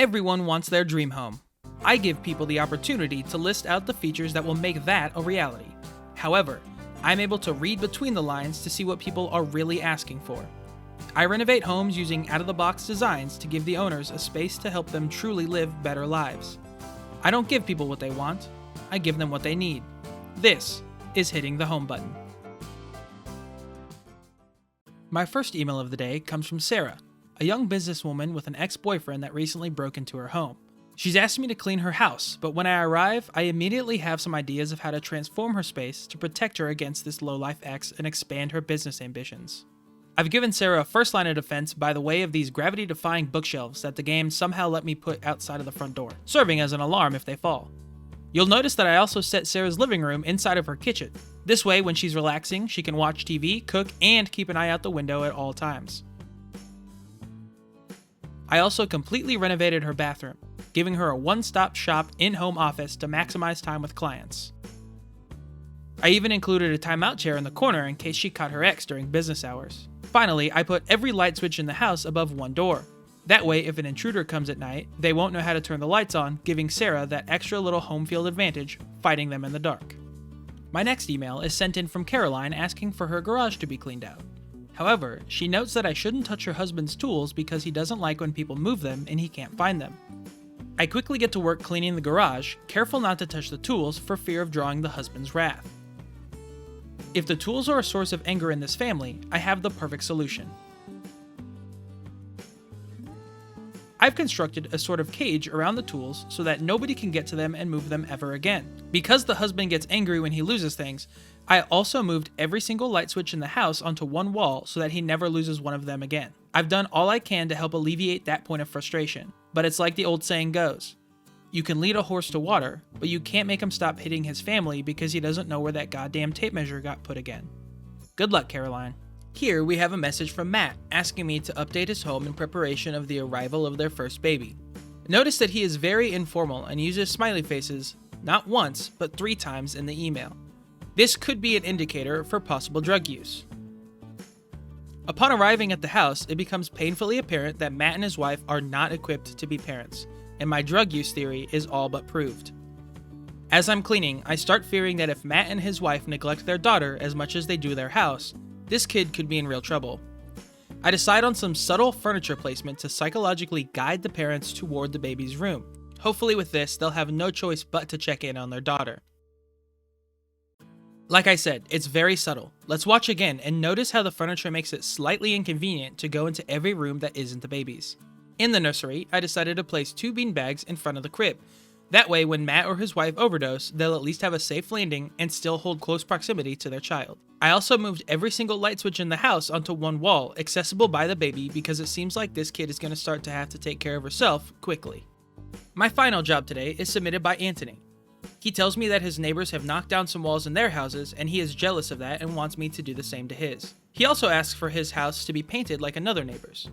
Everyone wants their dream home. I give people the opportunity to list out the features that will make that a reality. However, I'm able to read between the lines to see what people are really asking for. I renovate homes using out-of-the-box designs to give the owners a space to help them truly live better lives. I don't give people what they want, I give them what they need. This is hitting the home button. My first email of the day comes from Sarah, a young businesswoman with an ex-boyfriend that recently broke into her home. She's asked me to clean her house, but when I arrive, I immediately have some ideas of how to transform her space to protect her against this low-life ex and expand her business ambitions. I've given Sarah a first line of defense by the way of these gravity-defying bookshelves that the game somehow let me put outside of the front door, serving as an alarm if they fall. You'll notice that I also set Sarah's living room inside of her kitchen. This way, when she's relaxing, she can watch TV, cook, and keep an eye out the window at all times. I also completely renovated her bathroom, giving her a one-stop shop in-home office to maximize time with clients. I even included a timeout chair in the corner in case she caught her ex during business hours. Finally, I put every light switch in the house above one door. That way, if an intruder comes at night, they won't know how to turn the lights on, giving Sarah that extra little home field advantage, fighting them in the dark. My next email is sent in from Caroline asking for her garage to be cleaned out. However, she notes that I shouldn't touch her husband's tools because he doesn't like when people move them and he can't find them. I quickly get to work cleaning the garage, careful not to touch the tools for fear of drawing the husband's wrath. If the tools are a source of anger in this family, I have the perfect solution. I've constructed a sort of cage around the tools so that nobody can get to them and move them ever again. Because the husband gets angry when he loses things, I also moved every single light switch in the house onto one wall so that he never loses one of them again. I've done all I can to help alleviate that point of frustration, but it's like the old saying goes, you can lead a horse to water, but you can't make him stop hitting his family because he doesn't know where that goddamn tape measure got put again. Good luck, Caroline. Here we have a message from Matt asking me to update his home in preparation of the arrival of their first baby. Notice that he is very informal and uses smiley faces not once, but 3 times in the email. This could be an indicator for possible drug use. Upon arriving at the house, it becomes painfully apparent that Matt and his wife are not equipped to be parents, and my drug use theory is all but proved. As I'm cleaning, I start fearing that if Matt and his wife neglect their daughter as much as they do their house, this kid could be in real trouble. I decide on some subtle furniture placement to psychologically guide the parents toward the baby's room. Hopefully with this, they'll have no choice but to check in on their daughter. Like I said, it's very subtle. Let's watch again and notice how the furniture makes it slightly inconvenient to go into every room that isn't the baby's. In the nursery, I decided to place 2 bean bags in front of the crib. That way, when Matt or his wife overdose, they'll at least have a safe landing and still hold close proximity to their child. I also moved every single light switch in the house onto one wall, accessible by the baby, because it seems like this kid is going to start to have to take care of herself quickly. My final job today is submitted by Anthony. He tells me that his neighbors have knocked down some walls in their houses, and he is jealous of that and wants me to do the same to his. He also asks for his house to be painted like another neighbor's.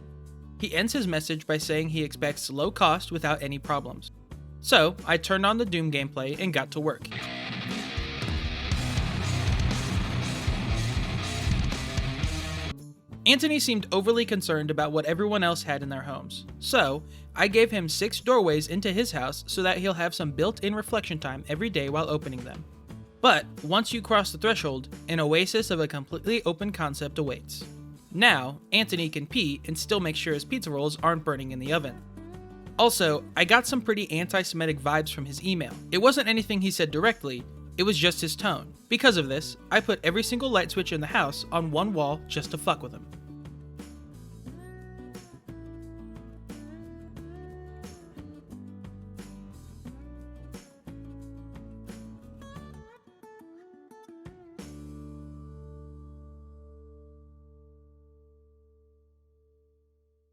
He ends his message by saying he expects low cost without any problems. So, I turned on the Doom gameplay and got to work. Anthony seemed overly concerned about what everyone else had in their homes, so I gave him 6 doorways into his house so that he'll have some built-in reflection time every day while opening them. But once you cross the threshold, an oasis of a completely open concept awaits. Now, Anthony can pee and still make sure his pizza rolls aren't burning in the oven. Also, I got some pretty anti-Semitic vibes from his email. It wasn't anything he said directly, it was just his tone. Because of this, I put every single light switch in the house on one wall just to fuck with him.